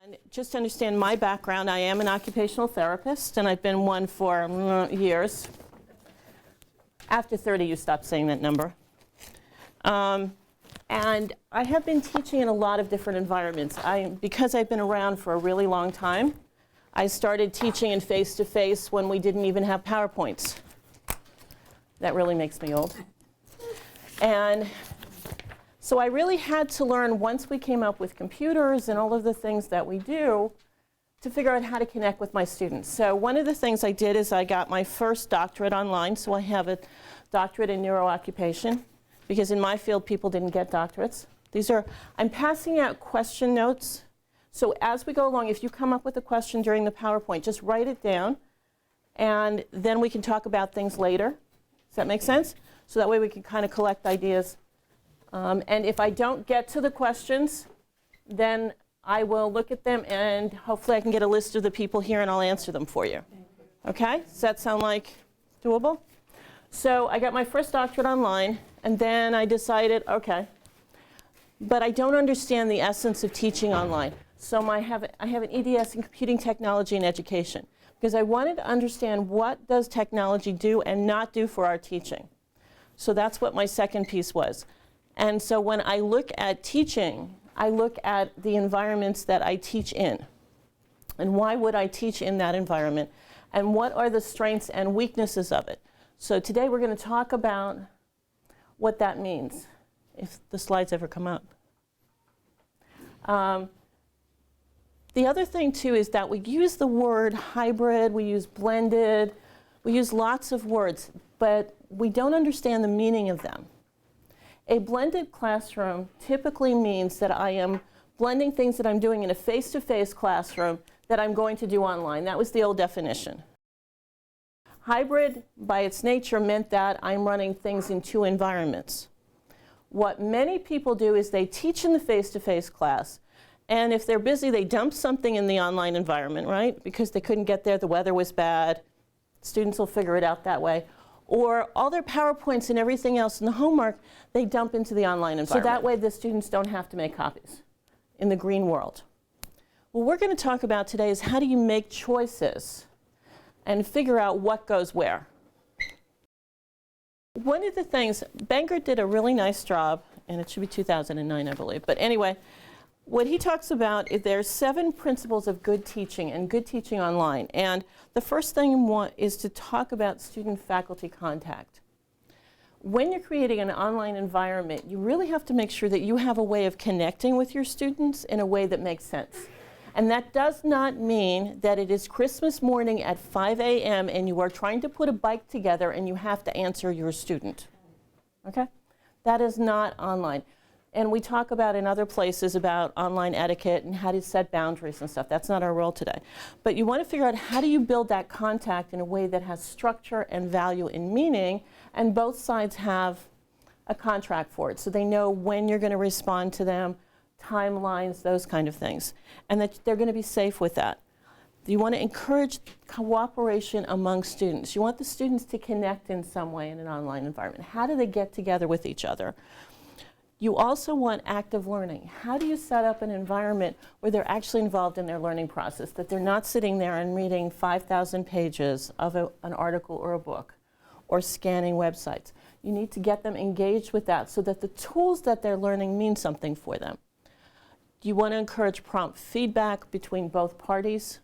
And just to understand my background, I am an occupational therapist, and I've been one for years. After 30, you stop saying that number. And I have been teaching in a lot of different environments. Because I've been around for a really long time, I started teaching in face-to-face when we didn't even have PowerPoints. That really makes me old. And so I really had to learn, once we came up with computers and all of the things that we do, to figure out how to connect with my students. So one of the things I did is I got my first doctorate online. So I have a doctorate in neurooccupation, because in my field, people didn't get doctorates. I'm passing out question notes. So as we go along, if you come up with a question during the PowerPoint, just write it down, and then we can talk about things later. Does that make sense? So that way we can kind of collect ideas. And if I don't get to the questions, then I will look at them, and hopefully I can get a list of the people here, and I'll answer them for you. Okay? Does that sound like doable? So I got my first doctorate online, and then I decided, okay, but I don't understand the essence of teaching online. So I have an EDS in Computing Technology and Education, because I wanted to understand what does technology do and not do for our teaching. So that's what my second piece was. And so when I look at teaching, I look at the environments that I teach in. And why would I teach in that environment? And what are the strengths and weaknesses of it? So today we're going to talk about what that means, if the slides ever come up. The other thing, too, is that we use the word hybrid, we use blended, we use lots of words, but we don't understand the meaning of them. A blended classroom typically means that I am blending things that I'm doing in a face-to-face classroom that I'm going to do online. That was the old definition. Hybrid, by its nature, meant that I'm running things in two environments. What many people do is they teach in the face-to-face class, and if they're busy, they dump something in the online environment, right? Because they couldn't get there, the weather was bad. Students will figure it out that way. Or all their PowerPoints and everything else in the homework, they dump into the online environment. So that way the students don't have to make copies in the green world. What we're going to talk about today is how do you make choices and figure out what goes where. One of the things, Banger did a really nice job, and it should be 2009, I believe. But anyway, what he talks about is there's 7 principles of good teaching and good teaching online. And the first thing is to talk about student-faculty contact. When you're creating an online environment, you really have to make sure that you have a way of connecting with your students in a way that makes sense. And that does not mean that it is Christmas morning at 5 a.m. and you are trying to put a bike together and you have to answer your student. Okay? That is not online. And we talk about in other places about online etiquette and how to set boundaries and stuff. That's not our role today. But you want to figure out how do you build that contact in a way that has structure and value and meaning, and both sides have a contract for it. So they know when you're going to respond to them, timelines, those kind of things, and that they're going to be safe with that. You want to encourage cooperation among students. You want the students to connect in some way in an online environment. How do they get together with each other? You also want active learning. How do you set up an environment where they're actually involved in their learning process, that they're not sitting there and reading 5,000 pages of an article or a book or scanning websites? You need to get them engaged with that so that the tools that they're learning mean something for them. You want to encourage prompt feedback between both parties.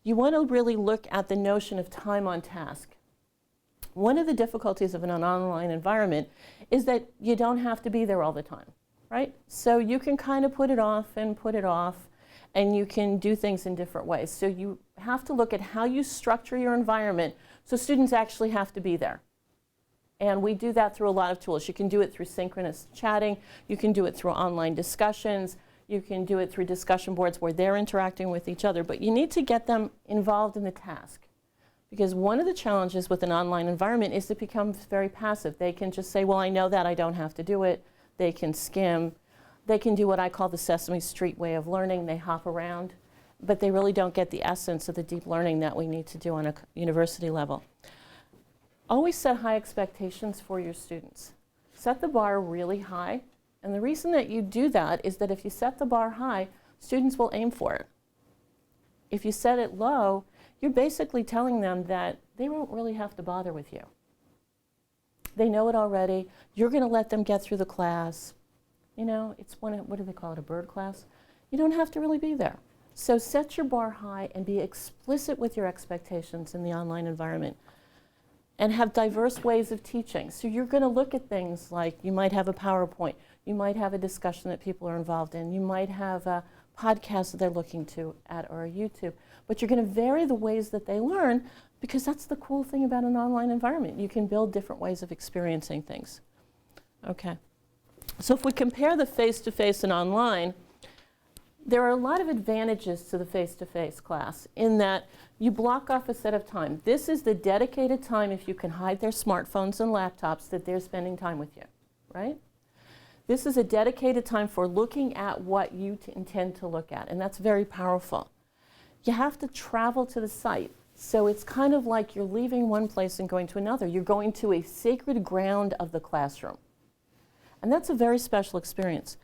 You want to really look at the notion of time on task. One of the difficulties of an online environment is that you don't have to be there all the time, right? So you can kind of put it off, and you can do things in different ways. So you have to look at how you structure your environment so students actually have to be there. And we do that through a lot of tools. You can do it through synchronous chatting. You can do it through online discussions. You can do it through discussion boards where they're interacting with each other. But you need to get them involved in the task. Because one of the challenges with an online environment is it becomes very passive. They can just say, well, I know that, I don't have to do it. They can skim. They can do what I call the Sesame Street way of learning. They hop around, but they really don't get the essence of the deep learning that we need to do on a university level. Always set high expectations for your students. Set the bar really high, and the reason that you do that is that if you set the bar high, students will aim for it. If you set it low, you're basically telling them that they won't really have to bother with you. They know it already. You're going to let them get through the class. You know, it's what do they call it, a bird class? You don't have to really be there. So set your bar high and be explicit with your expectations in the online environment. And have diverse ways of teaching. So you're going to look at things like you might have a PowerPoint, you might have a discussion that people are involved in, you might have a podcast that they're looking at or a YouTube, but you're going to vary the ways that they learn because that's the cool thing about an online environment. You can build different ways of experiencing things. Okay. So if we compare the face-to-face and online, there are a lot of advantages to the face-to-face class in that you block off a set of time. This is the dedicated time, if you can hide their smartphones and laptops, that they're spending time with you, right? This is a dedicated time for looking at what you intend to look at, and that's very powerful. You have to travel to the site, so it's kind of like you're leaving one place and going to another. You're going to a sacred ground of the classroom, and that's a very special experience.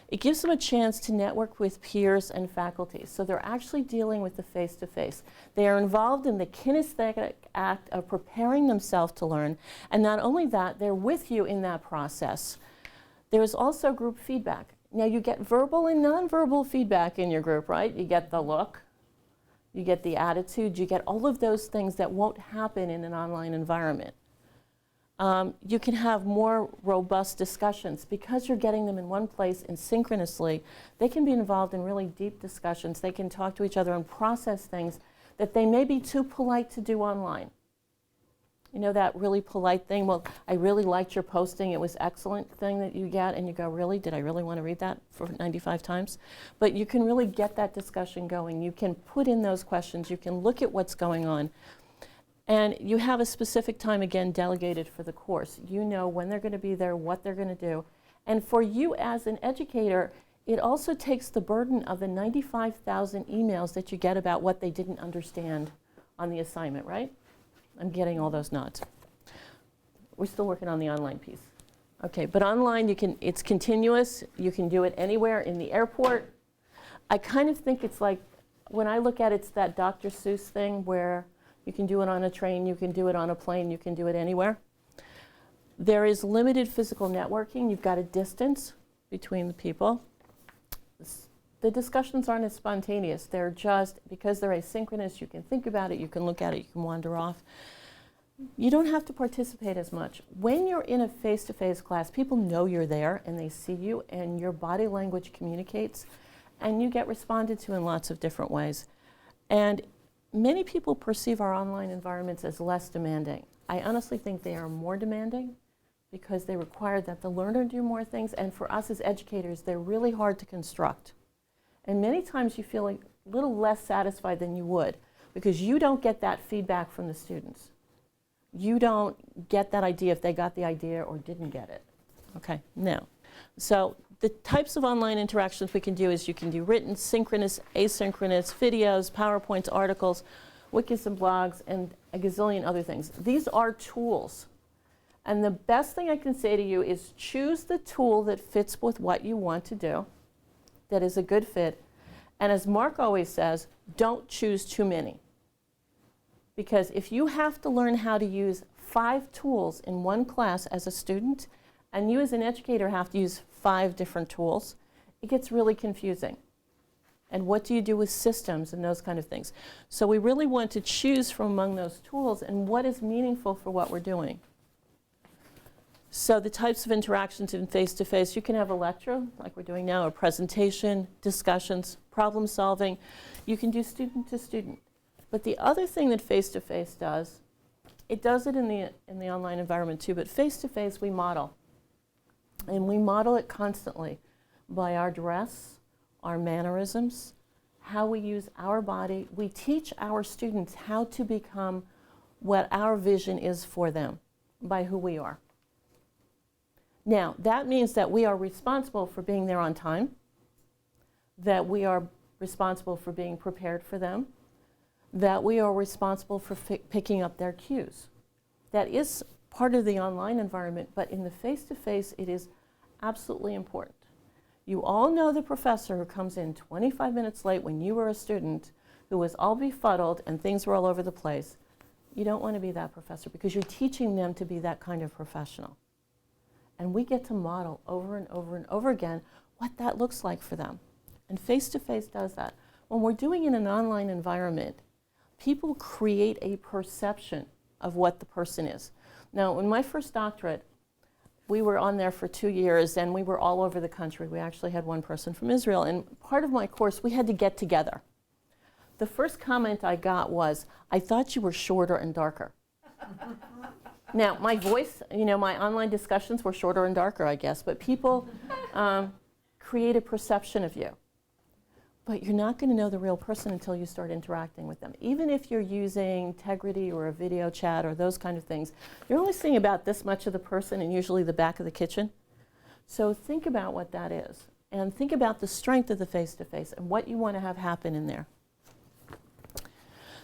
It gives them a chance to network with peers and faculty. So they're actually dealing with the face-to-face. They are involved in the kinesthetic act of preparing themselves to learn. And not only that, they're with you in that process. There is also group feedback. Now you get verbal and nonverbal feedback in your group, right? You get the look, you get the attitude, you get all of those things that won't happen in an online environment. You can have more robust discussions because you're getting them in one place and synchronously. They can be involved in really deep discussions. They can talk to each other and process things that they may be too polite to do online. You know that really polite thing, well, I really liked your posting, it was excellent thing that you get, and you go, really? Did I really want to read that for 95 times? But you can really get that discussion going. You can put in those questions. You can look at what's going on. And you have a specific time, again, delegated for the course. You know when they're going to be there, what they're going to do. And for you as an educator, it also takes the burden of the 95,000 emails that you get about what they didn't understand on the assignment, right? I'm getting all those nods. We're still working on the online piece. Okay, but online, it's continuous. You can do it anywhere in the airport. I kind of think it's like, when I look at it, it's that Dr. Seuss thing where you can do it on a train, you can do it on a plane, you can do it anywhere. There is limited physical networking. You've got a distance between the people. The discussions aren't as spontaneous. They're just, because they're asynchronous, you can think about it, you can look at it, you can wander off. You don't have to participate as much. When you're in a face-to-face class, people know you're there and they see you and your body language communicates and you get responded to in lots of different ways. And many people perceive our online environments as less demanding. I honestly think they are more demanding because they require that the learner do more things, and for us as educators, they're really hard to construct. And many times you feel a little less satisfied than you would because you don't get that feedback from the students. You don't get that idea if they got the idea or didn't get it. Okay, now, so the types of online interactions we can do is you can do written, synchronous, asynchronous, videos, PowerPoints, articles, wikis and blogs, and a gazillion other things. These are tools. And the best thing I can say to you is choose the tool that fits with what you want to do, that is a good fit. And as Mark always says, don't choose too many. Because if you have to learn how to use 5 tools in one class as a student, and you as an educator have to use 5 different tools, it gets really confusing. And what do you do with systems and those kind of things? So we really want to choose from among those tools and what is meaningful for what we're doing. So the types of interactions in face-to-face, you can have a lecture, like we're doing now, a presentation, discussions, problem solving. You can do student to student. But the other thing that face-to-face does, it does it in the online environment too, but face-to-face we model. And we model it constantly by our dress, our mannerisms, how we use our body. We teach our students how to become what our vision is for them by who we are. Now, that means that we are responsible for being there on time, that we are responsible for being prepared for them, that we are responsible for picking up their cues. That is part of the online environment, but in the face-to-face, it is absolutely important. You all know the professor who comes in 25 minutes late when you were a student, who was all befuddled and things were all over the place. You don't want to be that professor because you're teaching them to be that kind of professional. And we get to model over and over and over again what that looks like for them. And face-to-face does that. When we're doing it in an online environment, people create a perception of what the person is. Now, in my first doctorate, we were on there for 2 years and we were all over the country. We actually had one person from Israel. And part of my course, we had to get together. The first comment I got was, "I thought you were shorter and darker." Now, my voice, you know, my online discussions were shorter and darker, I guess, but people create a perception of you. But you're not going to know the real person until you start interacting with them. Even if you're using Integrity or a video chat or those kind of things, you're only seeing about this much of the person and usually the back of the kitchen. So think about what that is. And think about the strength of the face-to-face and what you want to have happen in there.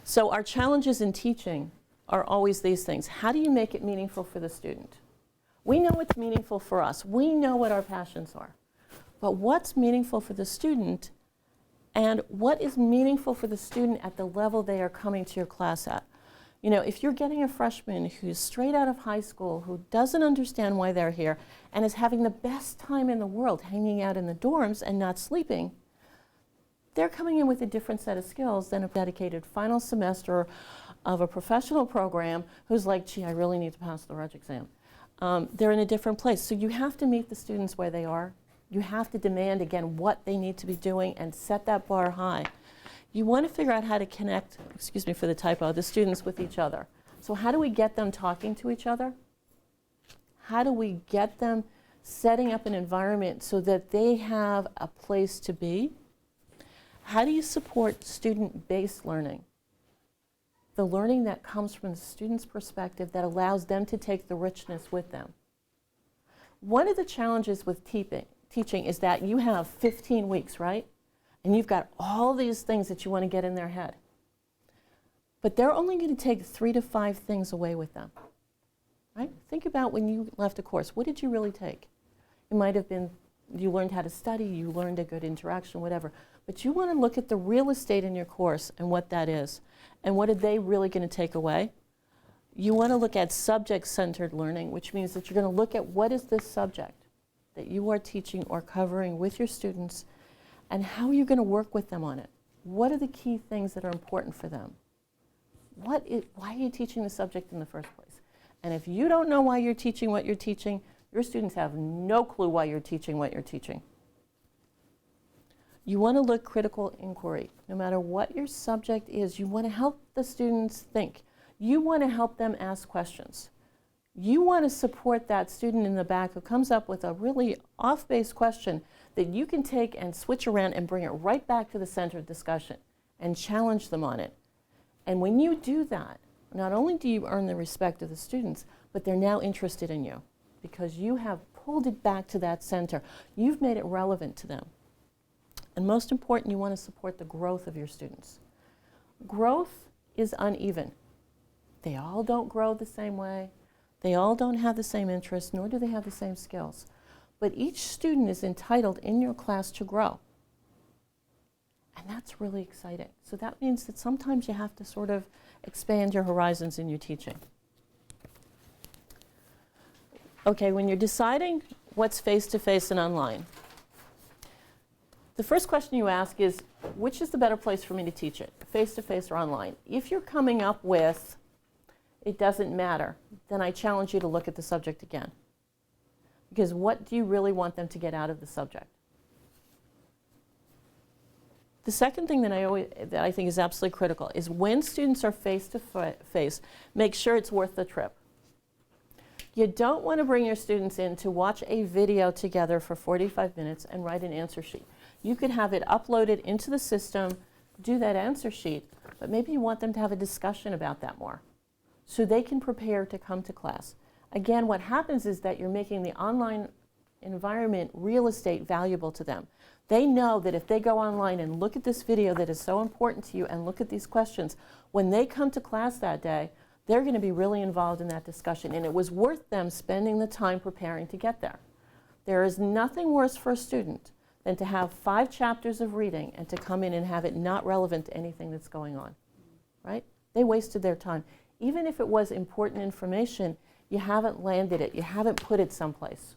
So our challenges in teaching are always these things. How do you make it meaningful for the student? We know what's meaningful for us. We know what our passions are. But what's meaningful for the student, and what is meaningful for the student at the level they are coming to your class at? You know, if you're getting a freshman who's straight out of high school, who doesn't understand why they're here, and is having the best time in the world hanging out in the dorms and not sleeping, they're coming in with a different set of skills than a dedicated final semester of a professional program who's like, gee, I really need to pass the Reg exam. They're in a different place. So you have to meet the students where they are. You have to demand, again, what they need to be doing and set that bar high. You want to figure out how to connect, excuse me for the typo, the students with each other. So how do we get them talking to each other? How do we get them setting up an environment so that they have a place to be? How do you support student-based learning? The learning that comes from the student's perspective that allows them to take the richness with them. One of the challenges with teaching is that you have 15 weeks, right? And you've got all these things that you want to get in their head. But they're only going to take 3 to 5 things away with them, right? Think about when you left a course. What did you really take? It might have been you learned how to study, you learned a good interaction, whatever. But you want to look at the real estate in your course and what that is. And what are they really going to take away? You want to look at subject-centered learning, which means that you're going to look at what is this subject that you are teaching or covering with your students, and how are you going to work with them on it? What are the key things that are important for them? Why are you teaching the subject in the first place? And if you don't know why you're teaching what you're teaching, your students have no clue why you're teaching what you're teaching. You want to look critical inquiry. No matter what your subject is, you want to help the students think. You want to help them ask questions. You want to support that student in the back who comes up with a really off-base question that you can take and switch around and bring it right back to the center of discussion and challenge them on it. And when you do that, not only do you earn the respect of the students, but they're now interested in you because you have pulled it back to that center. You've made it relevant to them. And most important, you want to support the growth of your students. Growth is uneven. They all don't grow the same way. They all don't have the same interests, nor do they have the same skills. But each student is entitled in your class to grow. And that's really exciting. So that means that sometimes you have to sort of expand your horizons in your teaching. Okay, when you're deciding what's face-to-face and online, the first question you ask is, which is the better place for me to teach it, face-to-face or online? If you're coming up with, it doesn't matter, then I challenge you to look at the subject again. Because what do you really want them to get out of the subject? The second thing that I think is absolutely critical is when students are face-to-face, make sure it's worth the trip. You don't want to bring your students in to watch a video together for 45 minutes and write an answer sheet. You could have it uploaded into the system, do that answer sheet, but maybe you want them to have a discussion about that more so they can prepare to come to class. Again, what happens is that you're making the online environment real estate valuable to them. They know that if they go online and look at this video that is so important to you and look at these questions, when they come to class that day, they're going to be really involved in that discussion, and it was worth them spending the time preparing to get there. There is nothing worse for a student than to have 5 chapters of reading and to come in and have it not relevant to anything that's going on, right? They wasted their time. Even if it was important information, you haven't landed it, you haven't put it someplace.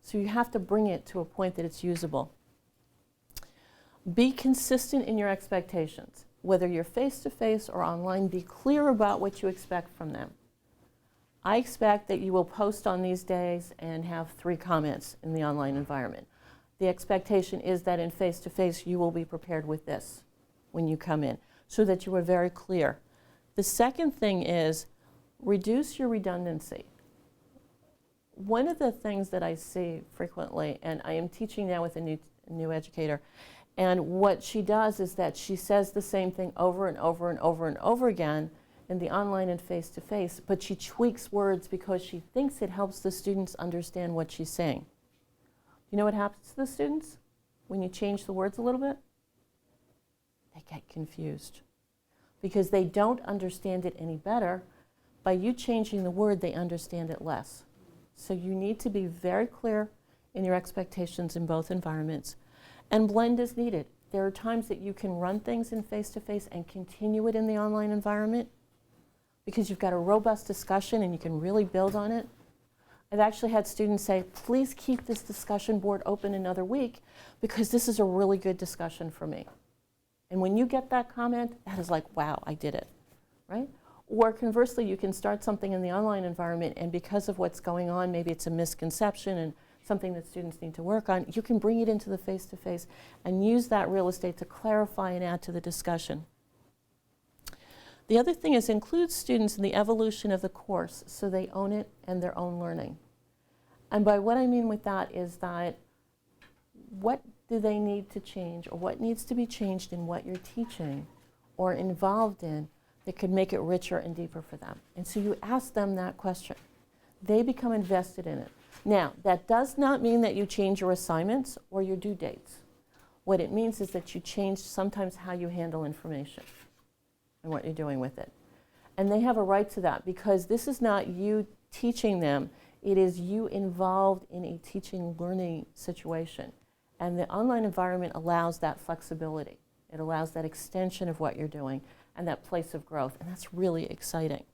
So you have to bring it to a point that it's usable. Be consistent in your expectations. Whether you're face-to-face or online, be clear about what you expect from them. I expect that you will post on these days and have 3 comments in the online environment. The expectation is that in face-to-face you will be prepared with this when you come in, so that you are very clear. The second thing is reduce your redundancy. One of the things that I see frequently, and I am teaching now with a new educator, and what she does is that she says the same thing over and over and over and over again in the online and face-to-face, but she tweaks words because she thinks it helps the students understand what she's saying. You know what happens to the students when you change the words a little bit? They get confused because they don't understand it any better. By you changing the word, they understand it less. So you need to be very clear in your expectations in both environments. And blend as needed. There are times that you can run things in face-to-face and continue it in the online environment because you've got a robust discussion and you can really build on it. I've actually had students say, please keep this discussion board open another week because this is a really good discussion for me. And when you get that comment, that is like, wow, I did it, right? Or conversely, you can start something in the online environment and because of what's going on, maybe it's a misconception and something that students need to work on, you can bring it into the face-to-face and use that real estate to clarify and add to the discussion. The other thing is include students in the evolution of the course so they own it and their own learning. And by what I mean with that is that what do they need to change or what needs to be changed in what you're teaching or involved in that could make it richer and deeper for them. And so you ask them that question. They become invested in it. Now, that does not mean that you change your assignments or your due dates. What it means is that you change sometimes how you handle information and what you're doing with it. And they have a right to that because this is not you teaching them, it is you involved in a teaching learning situation. And the online environment allows that flexibility. It allows that extension of what you're doing and that place of growth, and that's really exciting.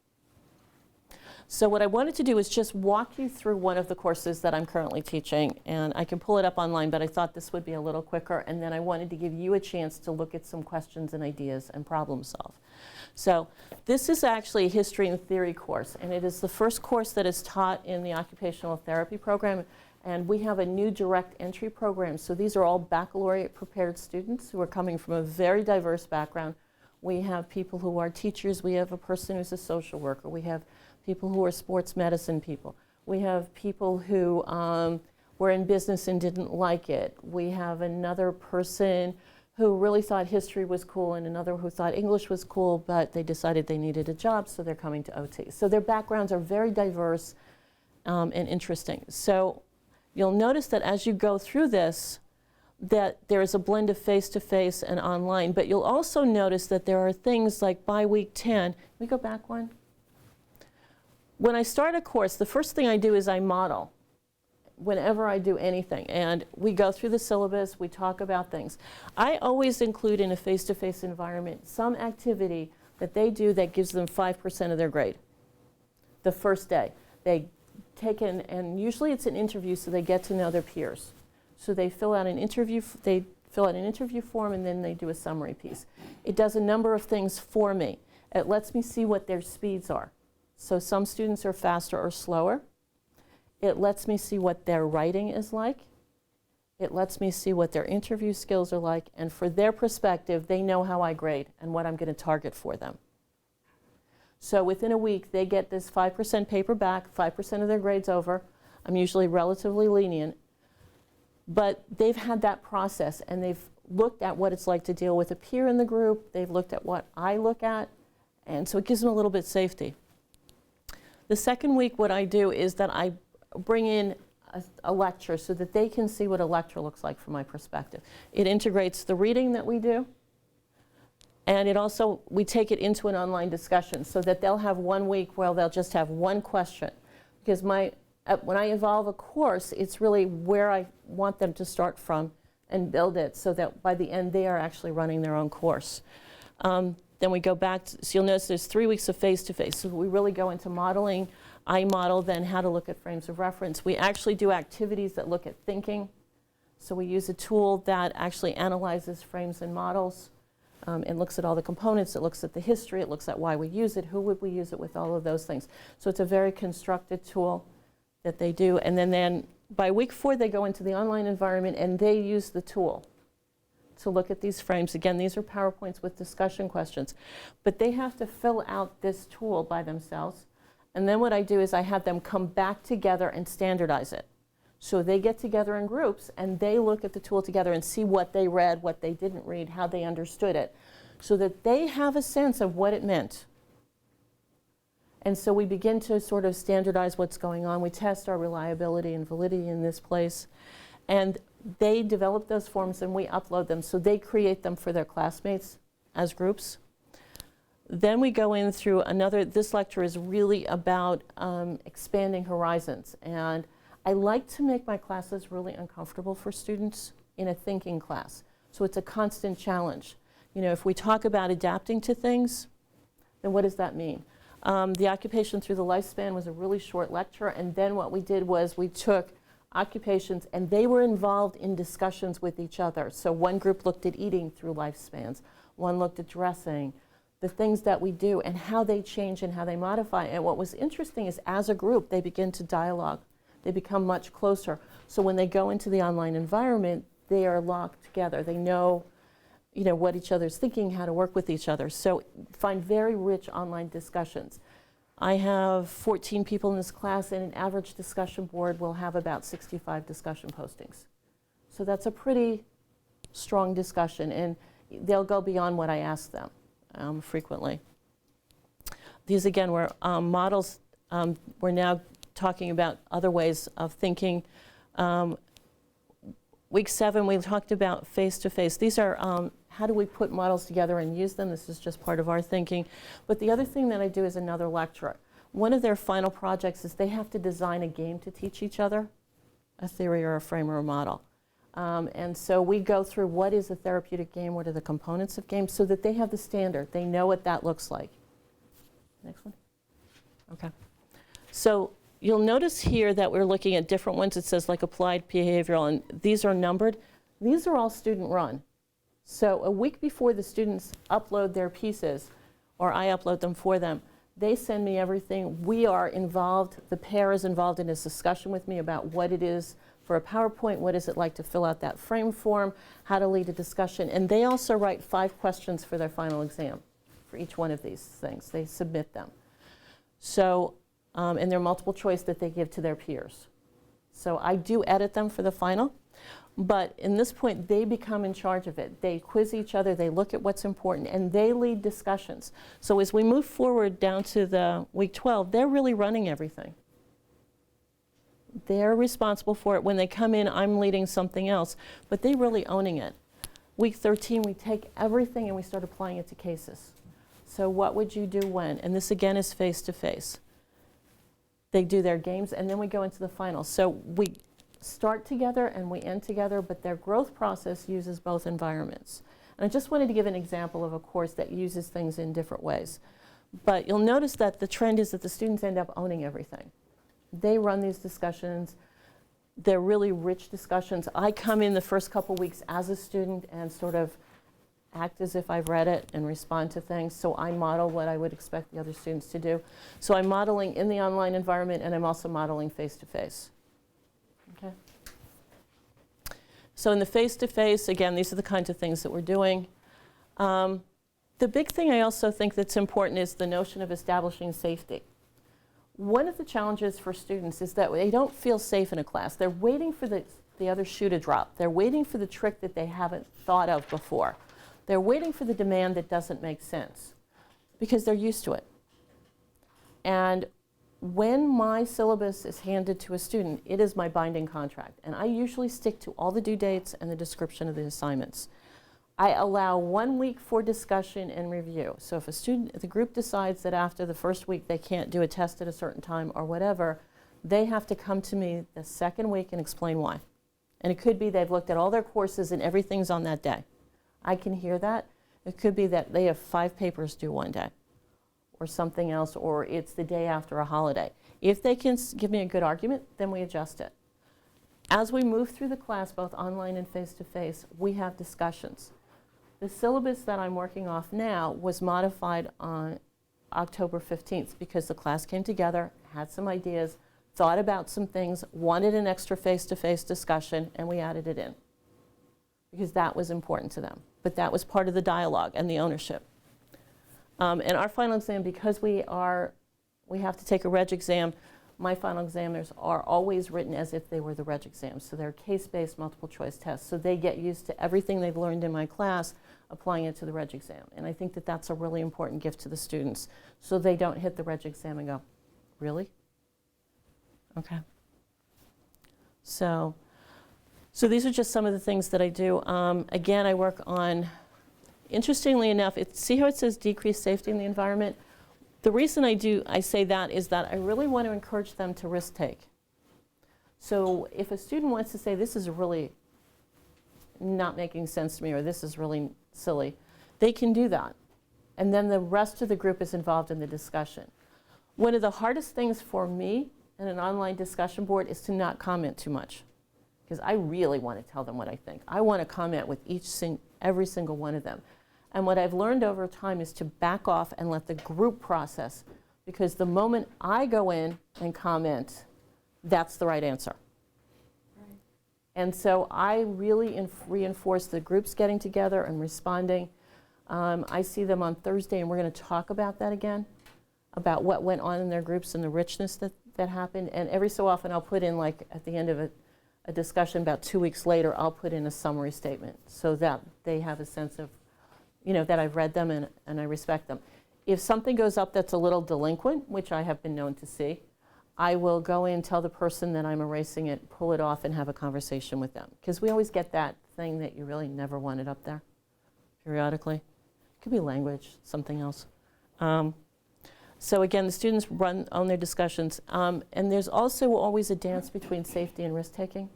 So what I wanted to do is just walk you through one of the courses that I'm currently teaching, and I can pull it up online, but I thought this would be a little quicker, and then I wanted to give you a chance to look at some questions and ideas and problem solve. So this is actually a history and theory course, and it is the first course that is taught in the occupational therapy program, and we have a new direct entry program. So these are all baccalaureate prepared students who are coming from a very diverse background. We have people who are teachers, we have a person who's a social worker, we have people who are sports medicine people. We have people who were in business and didn't like it. We have another person who really thought history was cool and another who thought English was cool, but they decided they needed a job, so they're coming to OT. So their backgrounds are very diverse and interesting. So you'll notice that as you go through this, that there is a blend of face-to-face and online, but you'll also notice that there are things like by week 10, can we go back one? When I start a course, the first thing I do is I model whenever I do anything. And we go through the syllabus, we talk about things. I always include in a face-to-face environment some activity that they do that gives them 5% of their grade. The first day, they take in, and usually it's an interview so they get to know their peers. So they fill out an interview, form and then they do a summary piece. It does a number of things for me. It lets me see what their speeds are. So some students are faster or slower. It lets me see what their writing is like. It lets me see what their interview skills are like. And for their perspective, they know how I grade and what I'm going to target for them. So within a week, they get this 5% paper back, 5% of their grades over. I'm usually relatively lenient. But they've had that process, and they've looked at what it's like to deal with a peer in the group. They've looked at what I look at. And so it gives them a little bit of safety. The second week, what I do is that I bring in a lecture so that they can see what a lecture looks like from my perspective. It integrates the reading that we do, and it also, we take it into an online discussion so that they'll have 1 week where they'll just have one question. Because when I evolve a course, it's really where I want them to start from and build it so that by the end they are actually running their own course. Then we go back, so you'll notice there's 3 weeks of face-to-face. So we really go into modeling. I model then how to look at frames of reference. We actually do activities that look at thinking. So we use a tool that actually analyzes frames and models and looks at all the components. It looks at the history. It looks at why we use it, who would we use it with, all of those things. So it's a very constructed tool that they do. And then by week 4, they go into the online environment and they use the tool to look at these frames. Again, these are PowerPoints with discussion questions. But they have to fill out this tool by themselves. And then what I do is I have them come back together and standardize it. So they get together in groups and they look at the tool together and see what they read, what they didn't read, how they understood it, so that they have a sense of what it meant. And so we begin to sort of standardize what's going on. We test our reliability and validity in this place. And they develop those forms and we upload them. So they create them for their classmates as groups. Then we go in through this lecture is really about expanding horizons. And I like to make my classes really uncomfortable for students in a thinking class. So it's a constant challenge. You know, if we talk about adapting to things, then what does that mean? The occupation through the lifespan was a really short lecture, and then what we did was we took occupations and they were involved in discussions with each other. So one group looked at eating through lifespans, one looked at dressing, the things that we do and how they change and how they modify. And what was interesting is as a group they begin to dialogue. They become much closer. So when they go into the online environment, they are locked together. They know, you know, what each other's thinking, how to work with each other. So find very rich online discussions. I have 14 people in this class, and an average discussion board will have about 65 discussion postings. So that's a pretty strong discussion, and they'll go beyond what I ask them frequently. These, again, were models. We're now talking about other ways of thinking. Week 7, we talked about face-to-face. These are how do we put models together and use them? This is just part of our thinking. But the other thing that I do is another lecture. One of their final projects is they have to design a game to teach each other, a theory or a frame or a model. And so we go through what is a therapeutic game, what are the components of games, so that they have the standard. They know what that looks like. Next one. Okay. So you'll notice here that we're looking at different ones. It says like applied behavioral, and these are numbered. These are all student run. So a week before the students upload their pieces, or I upload them for them, they send me everything. We are involved, the pair is involved in this discussion with me about what it is for a PowerPoint, what is it like to fill out that frame form, how to lead a discussion. And they also write 5 questions for their final exam for each one of these things. They submit them. So, and they're multiple choice that they give to their peers. So I do edit them for the final. But in this point, they become in charge of it. They quiz each other, they look at what's important, and they lead discussions. So as we move forward down to the week 12, they're really running everything. They're responsible for it. When they come in, I'm leading something else, but they're really owning it. Week 13, we take everything and we start applying it to cases. So what would you do when? And this again is face-to-face. They do their games, and then we go into the final. So we start together and we end together, but their growth process uses both environments. And I just wanted to give an example of a course that uses things in different ways. But you'll notice that the trend is that the students end up owning everything. They run these discussions. They're really rich discussions. I come in the first couple weeks as a student and sort of act as if I've read it and respond to things. So I model what I would expect the other students to do. So I'm modeling in the online environment, and I'm also modeling face-to-face. Okay. So in the face-to-face, again, these are the kinds of things that we're doing. The big thing I also think that's important is the notion of establishing safety. One of the challenges for students is that they don't feel safe in a class. They're waiting for the other shoe to drop. They're waiting for the trick that they haven't thought of before. They're waiting for the demand that doesn't make sense because they're used to it. And when my syllabus is handed to a student, it is my binding contract. And I usually stick to all the due dates and the description of the assignments. I allow 1 week for discussion and review. So if the group decides that after the first week they can't do a test at a certain time or whatever, they have to come to me the second week and explain why. And it could be they've looked at all their courses and everything's on that day. I can hear that. It could be that they have 5 papers due one day or something else, or it's the day after a holiday. If they can give me a good argument, then we adjust it. As we move through the class, both online and face-to-face, we have discussions. The syllabus that I'm working off now was modified on October 15th because the class came together, had some ideas, thought about some things, wanted an extra face-to-face discussion, and we added it in because that was important to them. But that was part of the dialogue and the ownership. And our final exam, because we have to take a reg exam, my final exams are always written as if they were the reg exams. So they're case-based multiple choice tests. So they get used to everything they've learned in my class, applying it to the reg exam. And I think that that's a really important gift to the students, so they don't hit the reg exam and go, really? Okay. So these are just some of the things that I do. Again, I work on, interestingly enough, see how it says decreased safety in the environment? The reason I say that is that I really want to encourage them to risk take. So if a student wants to say, this is really not making sense to me, or this is really silly, they can do that. And then the rest of the group is involved in the discussion. One of the hardest things for me in an online discussion board is to not comment too much, because I really want to tell them what I think. I want to comment with every single one of them. And what I've learned over time is to back off and let the group process, because the moment I go in and comment, that's the right answer. Right. And so I really reinforce the groups getting together and responding. I see them on Thursday, and we're going to talk about that again, about what went on in their groups and the richness that happened. And every so often I'll put in, like at the end of a discussion about 2 weeks later, I'll put in a summary statement so that they have a sense of, that I've read them and I respect them. If something goes up that's a little delinquent, which I have been known to see, I will go in, tell the person that I'm erasing it, pull it off, and have a conversation with them. Because we always get that thing that you really never wanted up there periodically. It could be language, something else. So again, the students own their discussions. And there's also always a dance between safety and risk-taking.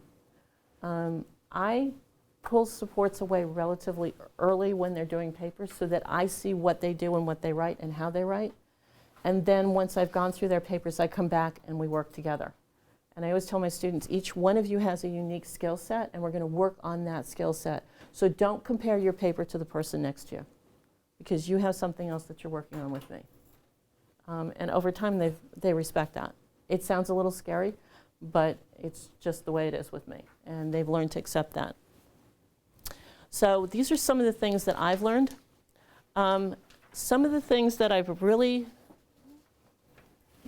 I pull supports away relatively early when they're doing papers so that I see what they do and what they write and how they write. And then once I've gone through their papers, I come back and we work together. And I always tell my students, each one of you has a unique skill set, and we're going to work on that skill set. So don't compare your paper to the person next to you, because you have something else that you're working on with me. And over time, they respect that. It sounds a little scary, but it's just the way it is with me. And they've learned to accept that. So these are some of the things that I've learned. Some of the things that I've really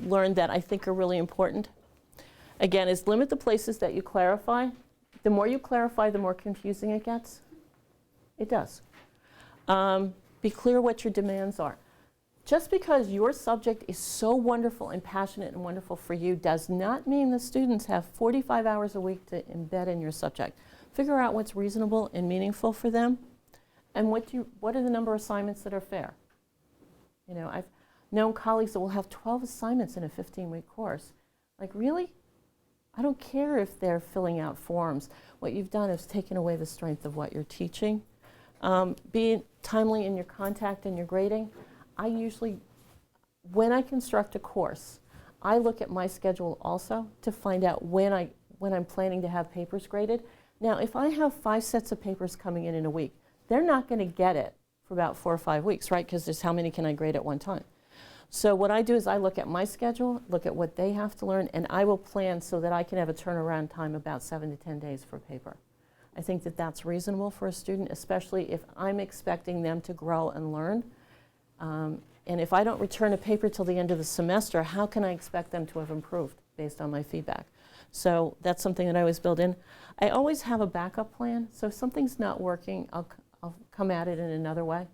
learned that I think are really important, again, is limit the places that you clarify. The more you clarify, the more confusing it gets. It does. Be clear what your demands are. Just because your subject is so wonderful and passionate and wonderful for you does not mean the students have 45 hours a week to embed in your subject. Figure out what's reasonable and meaningful for them, and what are the number of assignments that are fair. I've known colleagues that will have 12 assignments in a 15-week course. Like, really? I don't care if they're filling out forms. What you've done is taken away the strength of what you're teaching. Be timely in your contact and your grading. I usually, when I construct a course, I look at my schedule also to find out when I'm planning to have papers graded. Now, if I have 5 sets of papers coming in a week, they're not going to get it for about 4 or 5 weeks, right? Because there's how many can I grade at one time. So what I do is I look at my schedule, look at what they have to learn, and I will plan so that I can have a turnaround time about 7 to 10 days for paper. I think that that's reasonable for a student, especially if I'm expecting them to grow and learn. And if I don't return a paper till the end of the semester, how can I expect them to have improved based on my feedback? So that's something that I always build in. I always have a backup plan. So if something's not working, I'll come at it in another way.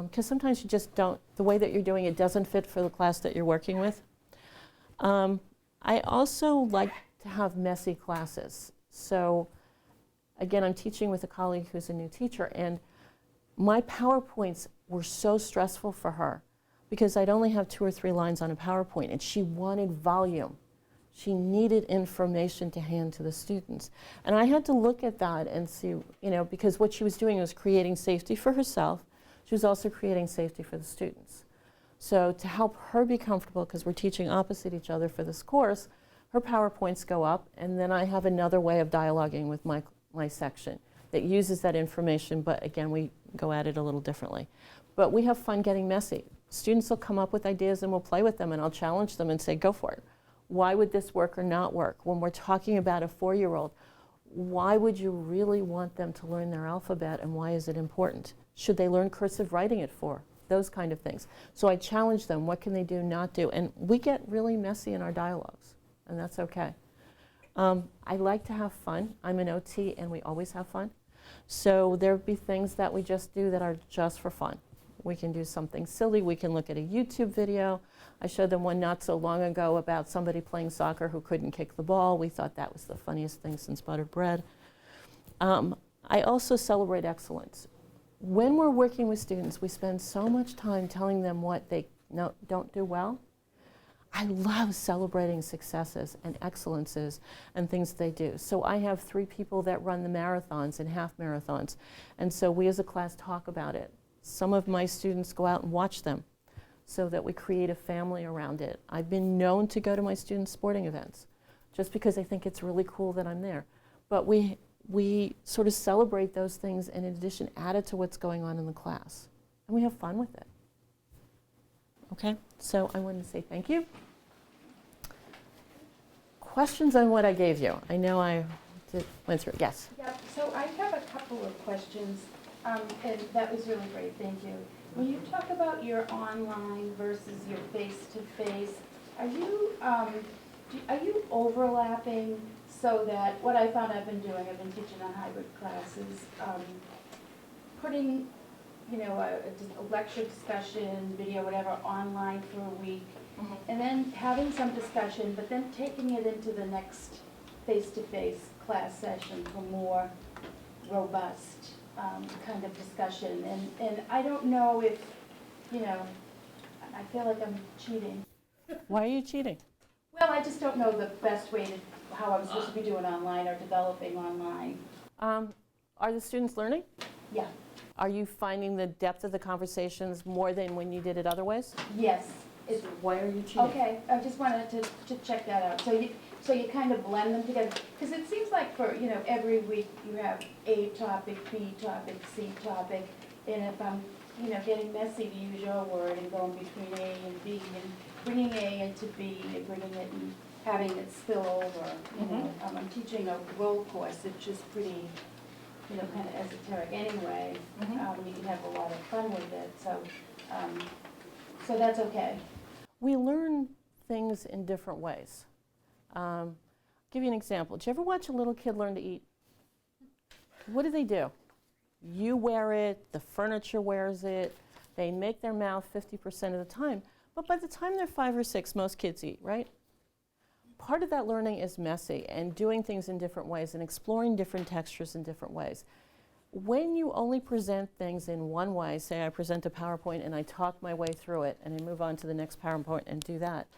Because sometimes you just don't, the way that you're doing it doesn't fit for the class that you're working with. I also like to have messy classes. So again, I'm teaching with a colleague who's a new teacher, and my PowerPoints were so stressful for her because I'd only have 2 or 3 lines on a PowerPoint, and she wanted volume. She needed information to hand to the students. And I had to look at that and see, you know, because what she was doing was creating safety for herself. She was also creating safety for the students. So to help her be comfortable, because we're teaching opposite each other for this course, her PowerPoints go up, and then I have another way of dialoguing with my section that uses that information, but again, we go at it a little differently. But we have fun getting messy. Students will come up with ideas and we'll play with them, and I'll challenge them and say, go for it. Why would this work or not work? When we're talking about a 4-year-old, why would you really want them to learn their alphabet, and why is it important? Should they learn cursive writing at 4? Those kind of things. So I challenge them, what can they do, not do? And we get really messy in our dialogues, and that's okay. I like to have fun. I'm an OT, and we always have fun. So there'll be things that we just do that are just for fun. We can do something silly. We can look at a YouTube video. I showed them one not so long ago about somebody playing soccer who couldn't kick the ball. We thought that was the funniest thing since buttered bread. I also celebrate excellence. When we're working with students, we spend so much time telling them what they don't do well. I love celebrating successes and excellences and things they do. So I have 3 people that run the marathons and half marathons. And so we as a class talk about it. Some of my students go out and watch them so that we create a family around it. I've been known to go to my students' sporting events just because I think it's really cool that I'm there. But we sort of celebrate those things and in addition add it to what's going on in the class. And we have fun with it. Okay, so I wanted to say thank you. Questions on what I gave you? I know I went through it. Yes? Yeah, so I have a couple of questions, and that was really great, thank you. When you talk about your online versus your face-to-face, are you overlapping so that, what I found I've been doing, I've been teaching a hybrid classes, putting, you know, a lecture discussion, video, whatever, online for a week, and then having some discussion, but then taking it into the next face-to-face class session for more robust kind of discussion. And I don't know if, you know, I feel like I'm cheating. Why are you cheating? Well, I just don't know the best way to, how I'm supposed to be doing online or developing online. Are the students learning? Yeah. Are you finding the depth of the conversations more than when you did it other ways? Yes. Why are you cheating? Okay, I just wanted to check that out. So you kind of blend them together, because it seems like for, you know, every week you have A topic, B topic, C topic, and if I'm, you know, getting messy, to use your word, and going between A and B, and bringing A into B, and bringing it and having it spill over, you know. I'm teaching a role course, which is pretty, you know, kind of esoteric anyway. You can have a lot of fun with it, so that's okay. We learn things in different ways. Give you an example. Did you ever watch a little kid learn to eat? What do? You wear it, the furniture wears it, they make their mouth 50% of the time, but by the time they're 5 or 6, most kids eat, right? Part of that learning is messy and doing things in different ways and exploring different textures in different ways. When you only present things in one way, say I present a PowerPoint and I talk my way through it and I move on to the next PowerPoint and do that,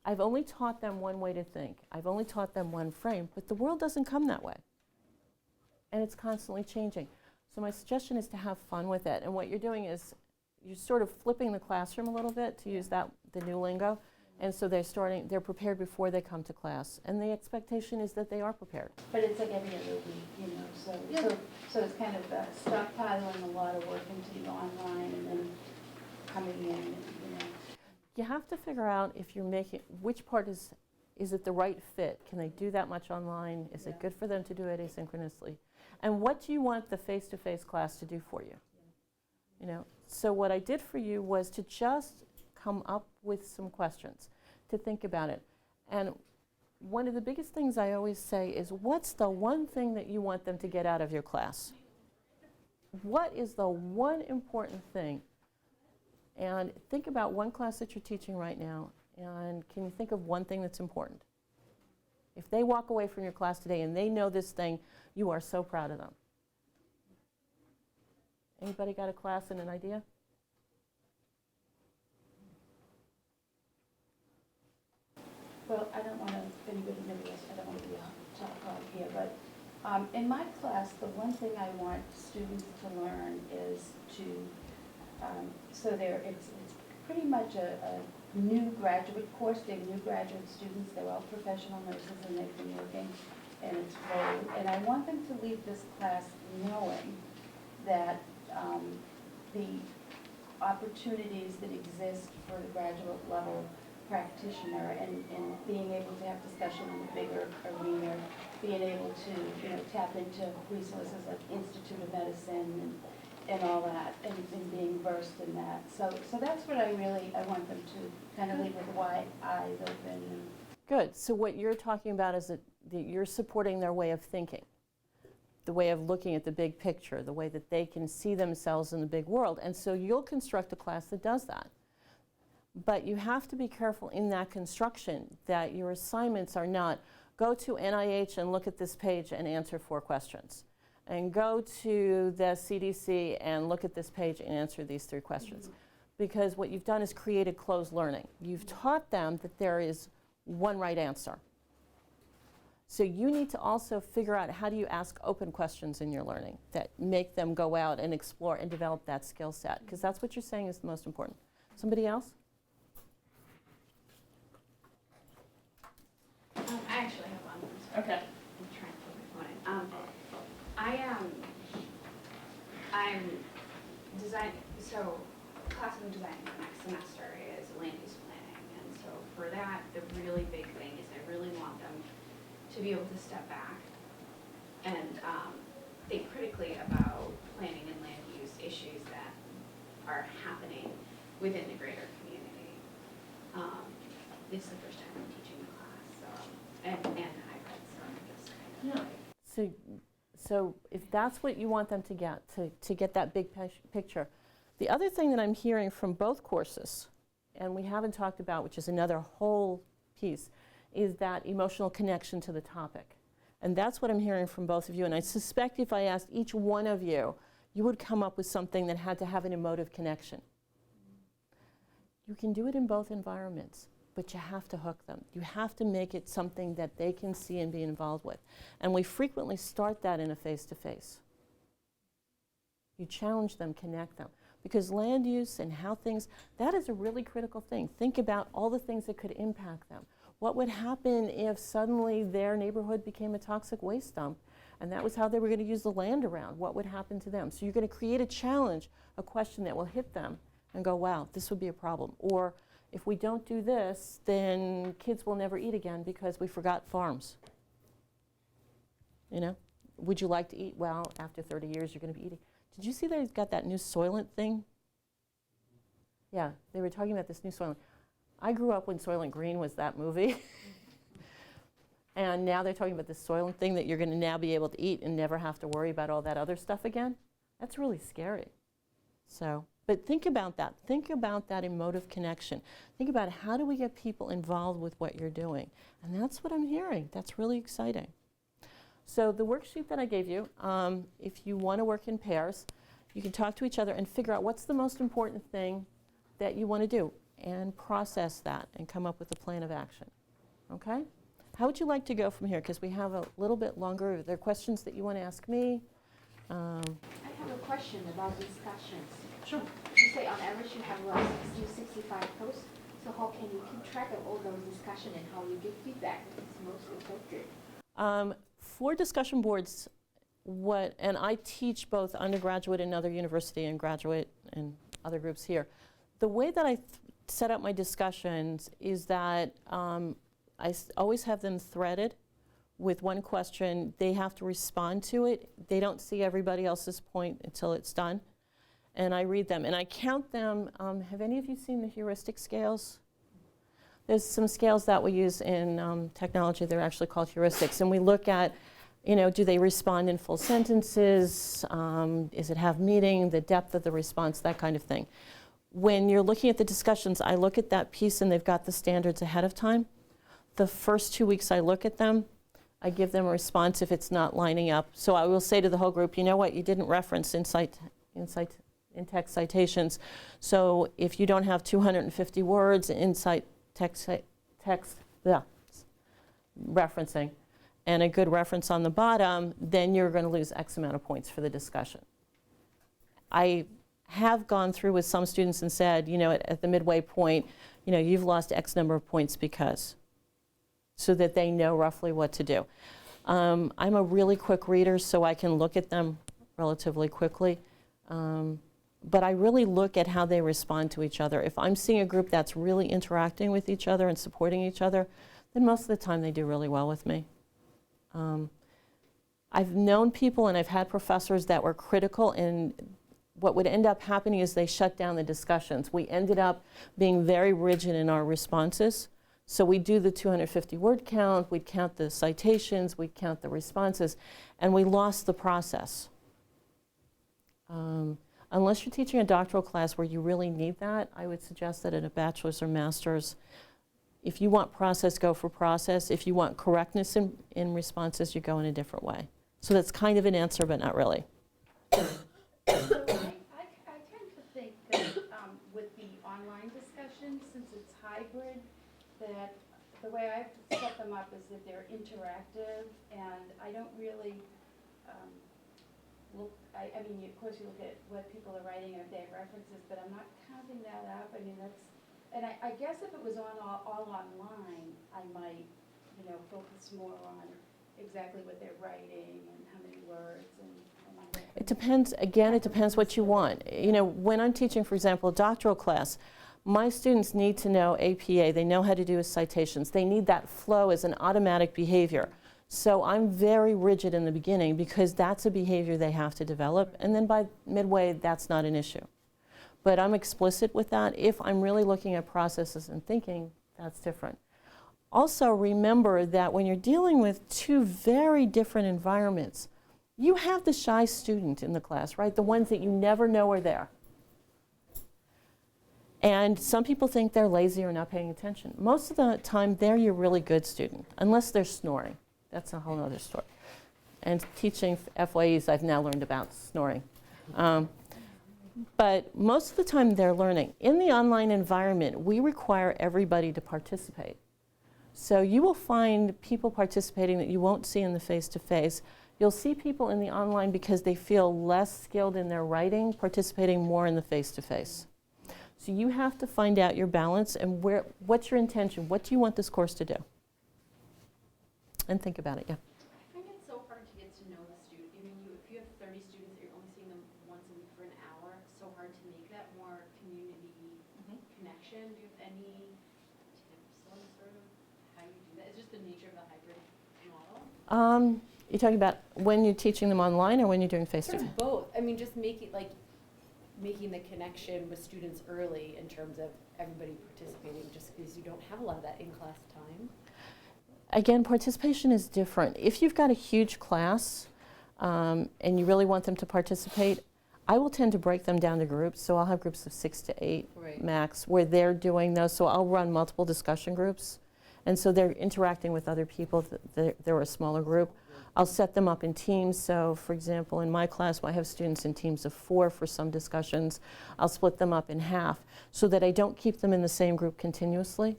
I've only taught them one way to think. I've only taught them one frame, but the world doesn't come that way. And it's constantly changing. So my suggestion is to have fun with it. And what you're doing is you're sort of flipping the classroom a little bit, to use the new lingo. And so they're prepared before they come to class. And the expectation is that they are prepared. But it's like every other week, you know, so it's kind of stockpiling a lot of work into the online and then coming in, and, you know. You have to figure out if you're making, which part is it the right fit? Can they do that much online? Is it good for them to do it asynchronously? And what do you want the face-to-face class to do for you? You know, so what I did for you was to just come up with some questions, to think about it. And one of the biggest things I always say is, what's the one thing that you want them to get out of your class? What is the one important thing? And think about one class that you're teaching right now And can you think of one thing that's important? If they walk away from your class today and they know this thing, you are so proud of them. Anybody got a class and an idea? Well, I don't want to, if anybody knows, I don't want to be a top hog here, but in my class, the one thing I want students to learn is to, it's pretty much a new graduate course. They're new graduate students. They're all professional nurses and they've been working, and it's growing. And I want them to leave this class knowing that the opportunities that exist for the graduate level practitioner and being able to have discussion in a bigger arena, being able to tap into resources like Institute of Medicine and all that, and being versed in that. So that's what I want them to kind of leave with wide eyes open. Good. So what you're talking about is that you're supporting their way of thinking, the way of looking at the big picture, the way that they can see themselves in the big world. And so you'll construct a class that does that. But you have to be careful in that construction that your assignments are not, go to NIH and look at this page and answer 4 questions. And go to the CDC and look at this page and answer these 3 questions. Because what you've done is created closed learning. You've taught them that there is one right answer. So you need to also figure out how do you ask open questions in your learning that make them go out and explore and develop that skill set. Because that's what you're saying is the most important. Somebody else? I actually have one. Okay. I'm trying to put my phone in. I'm designing, so class I'm designing for next semester is land use planning. And so for that, the really big thing is I really want them to be able to step back and think critically about planning and land use issues that are happening within the greater community. This is the first time I'm teaching the class, so, and I've read some just kind of. So if that's what you want them to get, to get that big picture. The other thing that I'm hearing from both courses, and we haven't talked about, which is another whole piece, is that emotional connection to the topic. And that's what I'm hearing from both of you. And I suspect if I asked each one of you, you would come up with something that had to have an emotive connection. You can do it in both environments, but you have to hook them. You have to make it something that they can see and be involved with. And we frequently start that in a face-to-face. You challenge them, connect them. Because land use and how things, that is a really critical thing. Think about all the things that could impact them. What would happen if suddenly their neighborhood became a toxic waste dump and that was how they were going to use the land around? What would happen to them? So you're going to create a challenge, a question that will hit them and go, wow, this would be a problem. Or if we don't do this, then kids will never eat again because we forgot farms. You know? Would you like to eat? Well, after 30 years, you're going to be eating. Did you see they've got that new Soylent thing? Yeah, they were talking about this new Soylent. I grew up when Soylent Green was that movie. And now they're talking about this Soylent thing that you're going to now be able to eat and never have to worry about all that other stuff again. That's really scary. So, but think about that. Think about that emotive connection. Think about how do we get people involved with what you're doing. And that's what I'm hearing. That's really exciting. So the worksheet that I gave you, if you want to work in pairs, you can talk to each other and figure out what's the most important thing that you want to do and process that and come up with a plan of action. Okay? How would you like to go from here? Because we have a little bit longer. Are there questions that you want to ask me? I have a question about discussions. Sure. You say on average you have 60, 65 posts. So how can you keep track of all those discussions and how you give feedback that is most appropriate? For discussion boards, and I teach both undergraduate and other university and graduate and other groups here. The way that I set up my discussions is that I always have them threaded with one question. They have to respond to it. They don't see everybody else's point until it's done. And I read them. And I count them. Have any of you seen the heuristic scales? There's some scales that we use in technology. They're actually called heuristics. And we look at, do they respond in full sentences? Is it have meaning, the depth of the response, that kind of thing. when you're looking at the discussions, I look at that piece and they've got the standards ahead of time. The first 2 weeks I look at them, I give them a response if it's not lining up. So I will say to the whole group, you know what, you didn't reference in-text citations. So if you don't have 250 words in text referencing and a good reference on the bottom, then you're going to lose X amount of points for the discussion. I have gone through with some students and said, you know, at the midway point, you know, you've lost X number of points because, so that they know roughly what to do. I'm a really quick reader, so I can look at them relatively quickly. But I really look at how they respond to each other. If I'm seeing a group that's really interacting with each other and supporting each other, then most of the time they do really well with me. I've known people and I've had professors that were critical, and what would end up happening is they shut down the discussions. We ended up being very rigid in our responses. So we do the 250 word count, we'd count the citations, we'd count the responses, and we lost the process. Unless you're teaching a doctoral class where you really need that, I would suggest that in a bachelor's or master's, if you want process, go for process. If you want correctness in responses, you go in a different way. So that's kind of an answer, but not really. So I tend to think that with the online discussion, since it's hybrid, that the way I've set them up is that they're interactive, and I don't really look, I mean, of course you look at what people are writing and if they have references, but I'm not counting that up. I mean, that's, and I guess if it was on all online, I might, you know, focus more on exactly what they're writing and how many words and It depends, again, it depends what you want. You know, when I'm teaching, for example, a doctoral class, my students need to know APA, they know how to do citations, they need that flow as an automatic behavior. So I'm very rigid in the beginning because that's a behavior they have to develop, and then by midway, that's not an issue. But I'm explicit with that. If I'm really looking at processes and thinking, that's different. Also remember that when you're dealing with two very different environments, you have the shy student in the class, right? The ones that you never know are there. And some people think they're lazy or not paying attention. Most of the time, they're your really good student, unless they're snoring. That's a whole other story. And teaching FYEs, I've now learned about snoring. But most of the time, they're learning. In the online environment, we require everybody to participate. So you will find people participating that you won't see in the face-to-face. You'll see people in the online because they feel less skilled in their writing, participating more in the face-to-face. So you have to find out your balance and what's your intention? What do you want this course to do? And think about it, yeah. I find it so hard to get to know the student. I mean, if you have 30 students that you're only seeing them once a week for an hour, it's so hard to make that more community connection. Do you have any tips on sort of how you do that? It's just the nature of the hybrid model. You're talking about when you're teaching them online or when you're doing face-to-face? Sort of both. I mean, just making the connection with students early in terms of everybody participating, just because you don't have a lot of that in-class time. Again, participation is different. If you've got a huge class and you really want them to participate, I will tend to break them down to groups. So I'll have groups of 6 to 8 max where they're doing those. So I'll run multiple discussion groups. And so they're interacting with other people. They're a smaller group. I'll set them up in teams. So for example, in my class, I have students in teams of 4 for some discussions. I'll split them up in half so that I don't keep them in the same group continuously.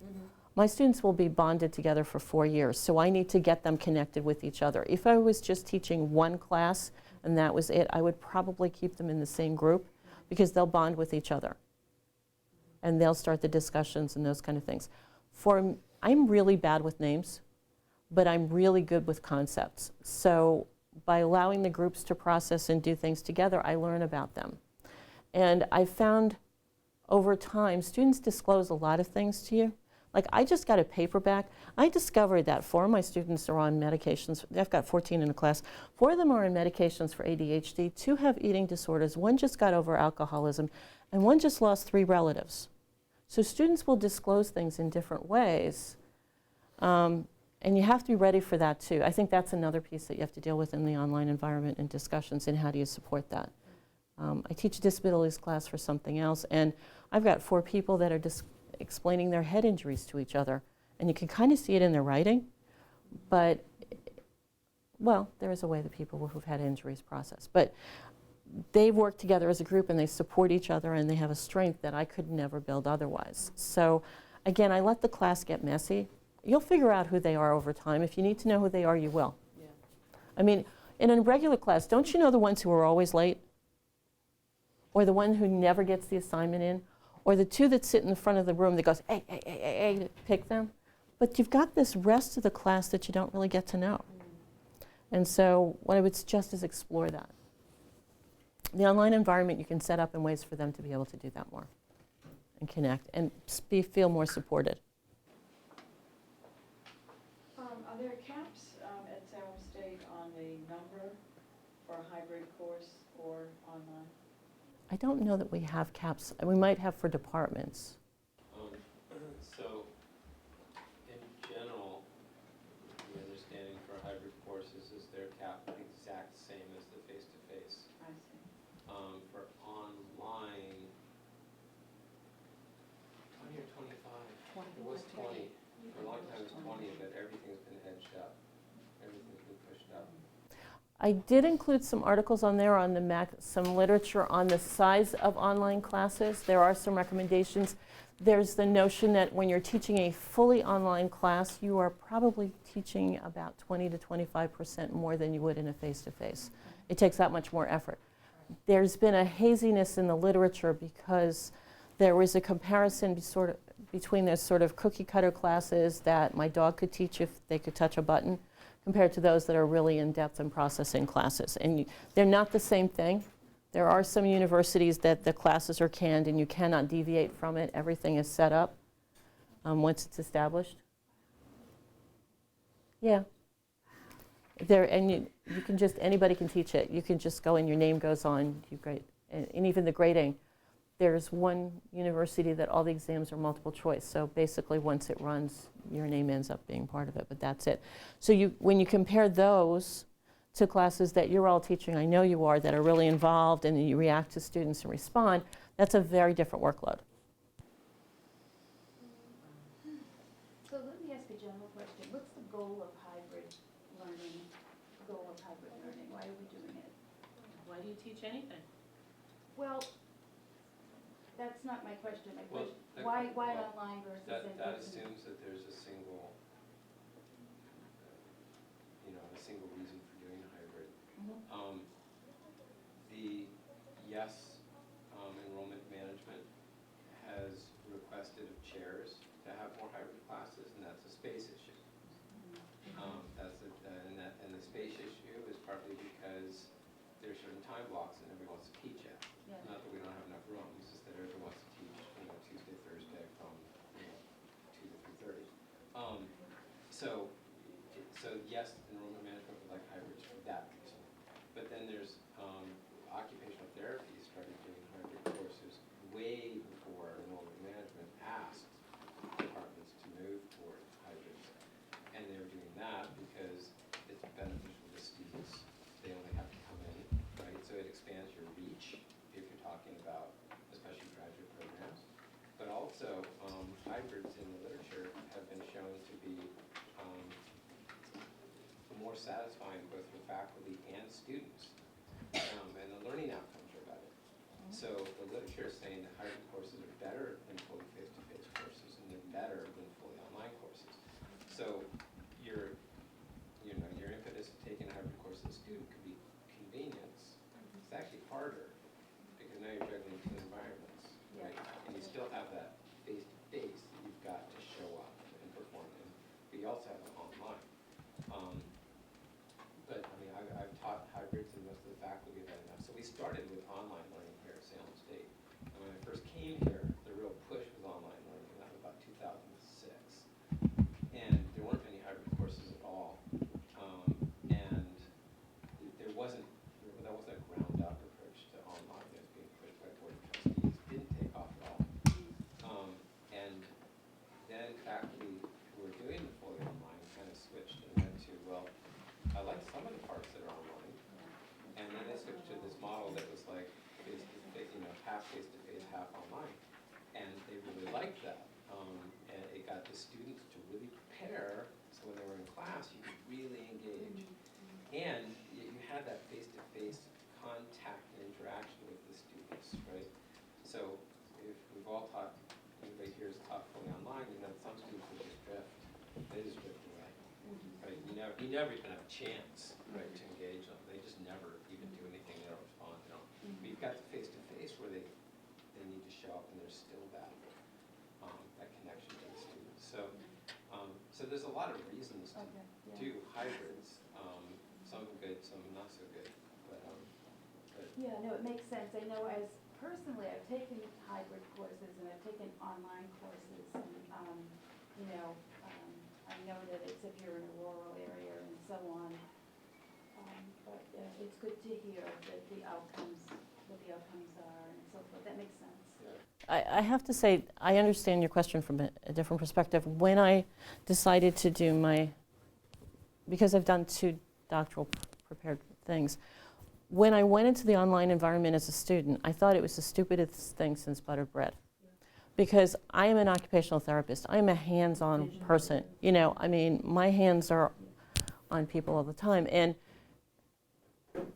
My students will be bonded together for 4 years, so I need to get them connected with each other. If I was just teaching one class and that was it, I would probably keep them in the same group because they'll bond with each other. And they'll start the discussions and those kind of things. I'm really bad with names, but I'm really good with concepts. So by allowing the groups to process and do things together, I learn about them. And I found over time, students disclose a lot of things to you. Like I just got a paperback. I discovered that 4 of my students are on medications. I've got 14 in a class. 4 of them are on medications for ADHD. 2 have eating disorders. 1 just got over alcoholism. And 1 just lost 3 relatives. So students will disclose things in different ways. And you have to be ready for that too. I think that's another piece that you have to deal with in the online environment and discussions, and how do you support that. I teach a disabilities class for something else, and I've got 4 people that are just explaining their head injuries to each other. And you can kind of see it in their writing, but, well, there is a way that people who've had injuries process. But they work together as a group, and they support each other, and they have a strength that I could never build otherwise. So, again, I let the class get messy. You'll figure out who they are over time. If you need to know who they are, you will. Yeah. I mean, in a regular class, don't you know the ones who are always late? Or the one who never gets the assignment in? Or the 2 that sit in the front of the room that goes, hey, hey, hey, hey, hey, pick them? But you've got this rest of the class that you don't really get to know. And so what I would suggest is explore that. The online environment you can set up in ways for them to be able to do that more and connect and feel more supported. Are there caps at Salem State on the number for a hybrid course or online? I don't know that we have caps. We might have for departments. So, in general, the understanding for hybrid courses is they're capped the exact same as the face-to-face. I see. For online, 20 or 25? It was 20. For a long time it was 20, but everything's been edged up. Everything's been pushed up. I did include some articles on there on the some literature on the size of online classes. There are some recommendations. There's the notion that when you're teaching a fully online class, you are probably teaching about 20 to 25% more than you would in a face-to-face. It takes that much more effort. There's been a haziness in the literature because there was a comparison between those sort of cookie-cutter classes that my dog could teach if they could touch a button, compared to those that are really in-depth and processing classes. And they're not the same thing. There are some universities that the classes are canned and you cannot deviate from it. Everything is set up once it's established. Yeah. And you can just, anybody can teach it. You can just go and your name goes on, you grade. And even the grading, there's one university that all the exams are multiple choice. So basically once it runs, your name ends up being part of it, but that's it. So when you compare those to classes that you're all teaching, I know you are, that are really involved and you react to students and respond, that's a very different workload. So let me ask a general question. What's the goal of hybrid learning? Why are we doing it? Why do you teach anything? Well, that's not my question. My Well, question, why online versus in person? That assumes that there's a single, a single reason for doing hybrid. Yes, enrollment management has requested of chairs to have more hybrid classes, and that's a space issue. And the space issue is partly because there's certain time blocks that everyone wants to teach at. Yeah. Not that we don't have enough room, it's just that everyone wants to teach, Tuesday, Thursday from 2 to 3:30. So yes, enrollment management would like hybrids for that reason. But then there's occupational therapy started doing hybrid courses way before enrollment management asked departments to move toward hybrids. And they're doing that because it's beneficial to students. They only have to come in, right? So it expands your reach if you're talking about especially graduate programs. But also, hybrids in the literature have been shown to be more satisfying both for faculty and students. And the learning outcomes are better. So the literature is saying that hybrid courses are better than fully face-to-face courses, and they're better than fully online courses. So your impetus of taking a hybrid course as a student could be convenience. It's actually harder because now you're juggling 2 environments, right? And you still have that face-to-face that you've got to show up and perform in, but you also have it online. But I mean, I've taught hybrids and most of the faculty have had enough. So we started with online learning here at Salem State. And when I first came half online. And they really liked that. And it got the students to really prepare, so when they were in class, you could really engage. And you had that face-to-face contact and interaction with the students, right? So if we've all taught, anybody here has taught fully online, you know, some students will just drift. They just drift away, right? You never even have a chance, right, to engage them. They just never even do anything. They don't respond. They don't. But you've got the face-to-face where they need to show up, and there's still that connection to the students. So there's a lot of reasons to do hybrids. Some good, some not so good. But Yeah, no, it makes sense. I know as personally, I've taken hybrid courses and I've taken online courses and, I know that it's if you're in a rural area and so on. But it's good to hear that what the outcomes are and so forth. That makes sense. I have to say, I understand your question from a different perspective. When I decided to do because I've done 2 doctoral prepared things, when I went into the online environment as a student, I thought it was the stupidest thing since buttered bread. Because I am an occupational therapist. I am a hands-on person. My hands are on people all the time. And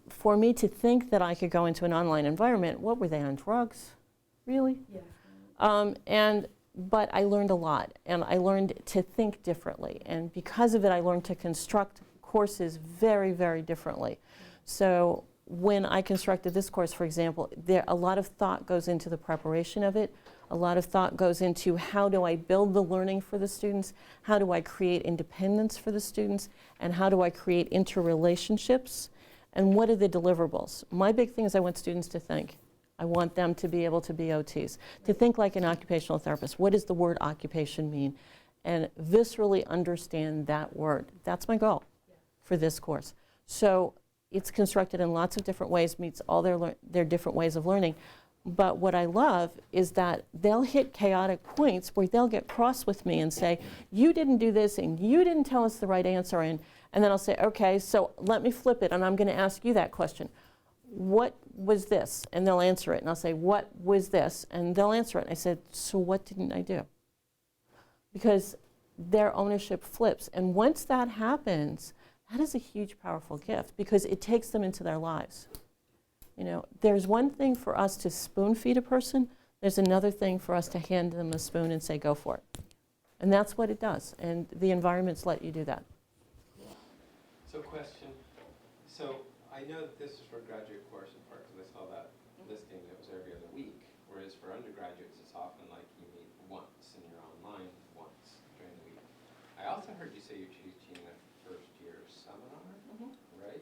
for me to think that I could go into an online environment, what were they, on drugs? Really? Yeah. But I learned a lot, and I learned to think differently. And because of it, I learned to construct courses very, very differently. So when I constructed this course, for example, a lot of thought goes into the preparation of it. A lot of thought goes into how do I build the learning for the students, how do I create independence for the students, and how do I create interrelationships, and what are the deliverables. My big thing is I want students to think. I want them to be able to be OTs, to think like an occupational therapist. What does the word occupation mean? And viscerally understand that word. That's my goal for this course. So it's constructed in lots of different ways, meets all their different ways of learning. But what I love is that they'll hit chaotic points where they'll get cross with me and say, you didn't do this and you didn't tell us the right answer. And then I'll say, okay, so let me flip it and I'm going to ask you that question. What was this? And they'll answer it. And I'll say, what was this? And they'll answer it. And I said, so what didn't I do? Because their ownership flips. And once that happens, that is a huge, powerful gift because it takes them into their lives. There's one thing for us to spoon feed a person. There's another thing for us to hand them a spoon and say, go for it. And that's what it does. And the environments let you do that. So question, so I know that this is for a graduate course in part because I saw that listing that was every other week, whereas for undergraduates it's often like you meet once and you're online once during the week. I also heard you say you're teaching a first year seminar, right?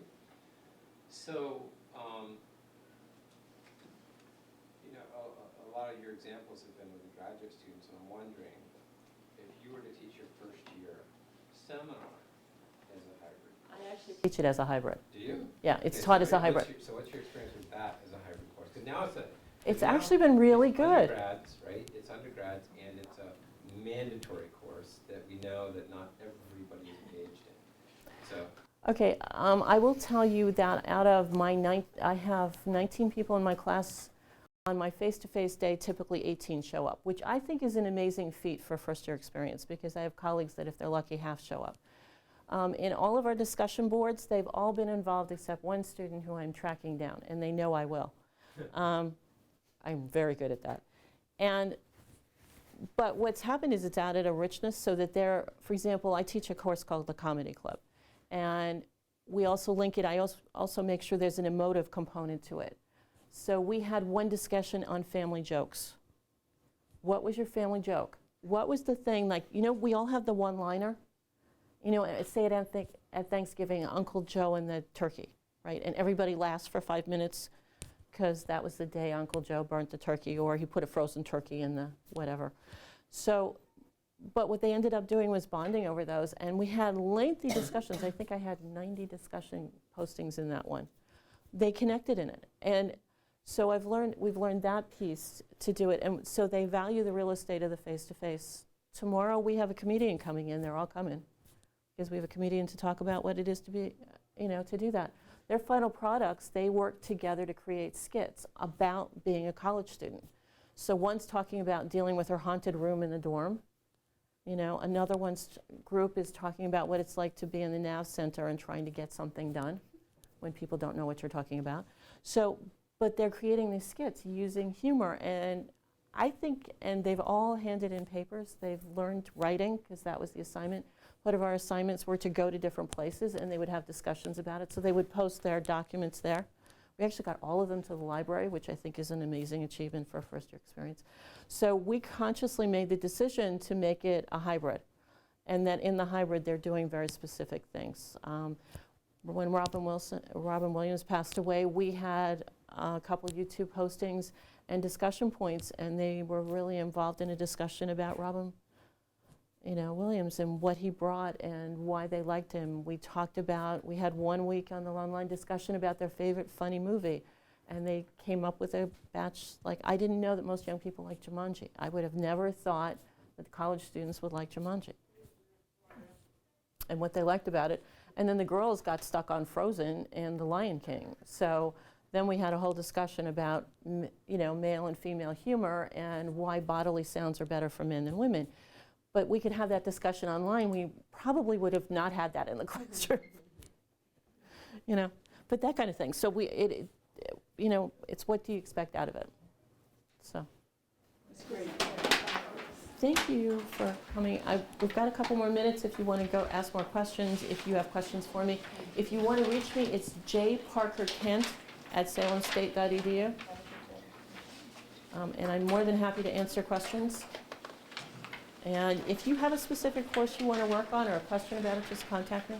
So, a lot of your examples have been with the graduate students, and I'm wondering if you were to teach your first year seminar as a hybrid. I actually teach it as a hybrid. Do you? Yeah, it's Okay, taught as a hybrid. So what's your experience with that as a hybrid course? Because now It's actually been really it's good. Undergrads, right? It's undergrads, and it's a mandatory course that we know that not everybody is engaged in. So. Okay, I will tell you that out of I have 19 people in my class. On my face-to-face day, typically 18 show up, which I think is an amazing feat for first-year experience because I have colleagues that if they're lucky, half show up. In all of our discussion boards, they've all been involved except one student who I'm tracking down, and they know I will. I'm very good at that. But what's happened is it's added a richness so that for example, I teach a course called the Comedy Club, and we also link it. I also make sure there's an emotive component to it. So we had one discussion on family jokes. What was your family joke? What was the thing, we all have the one-liner. Say it at Thanksgiving, Uncle Joe and the turkey, right? And everybody laughs for 5 minutes because that was the day Uncle Joe burnt the turkey or he put a frozen turkey in the whatever. So, but what they ended up doing was bonding over those, and we had lengthy discussions. I think I had 90 discussion postings in that one. They connected in it. And so we've learned that piece to do it, and so they value the real estate of the face-to-face. Tomorrow we have a comedian coming in, they're all coming, because we have a comedian to talk about what it is to be, to do that. Their final products, they work together to create skits about being a college student. So one's talking about dealing with her haunted room in the dorm. You know, another group is talking about what it's like to be in the NAV center and trying to get something done when people don't know what you're talking about. So, but they're creating these skits using humor, and I think, and they've all handed in papers. They've learned writing, because that was the assignment. Part of our assignments were to go to different places, and they would have discussions about it. So they would post their documents there. We actually got all of them to the library, which I think is an amazing achievement for a first-year experience. So we consciously made the decision to make it a hybrid, and that in the hybrid they're doing very specific things. When Robin Williams passed away, we had a couple YouTube postings and discussion points, and they were really involved in a discussion about Robin, Williams and what he brought and why they liked him. We had 1 week on the online discussion about their favorite funny movie, and they came up with a batch. Like, I didn't know that most young people like Jumanji. I would have never thought that college students would like Jumanji and what they liked about it. And then the girls got stuck on Frozen and The Lion King. So then we had a whole discussion about male and female humor and why bodily sounds are better for men than women. But we could have that discussion online. We probably would have not had that in the classroom, but that kind of thing. So it's what do you expect out of it? So. That's great. Thank you for coming. We've got a couple more minutes if you want to go ask more questions, if you have questions for me. If you want to reach me, it's jparkerkent@salemstate.edu. And I'm more than happy to answer questions. And if you have a specific course you want to work on or a question about it, just contact me.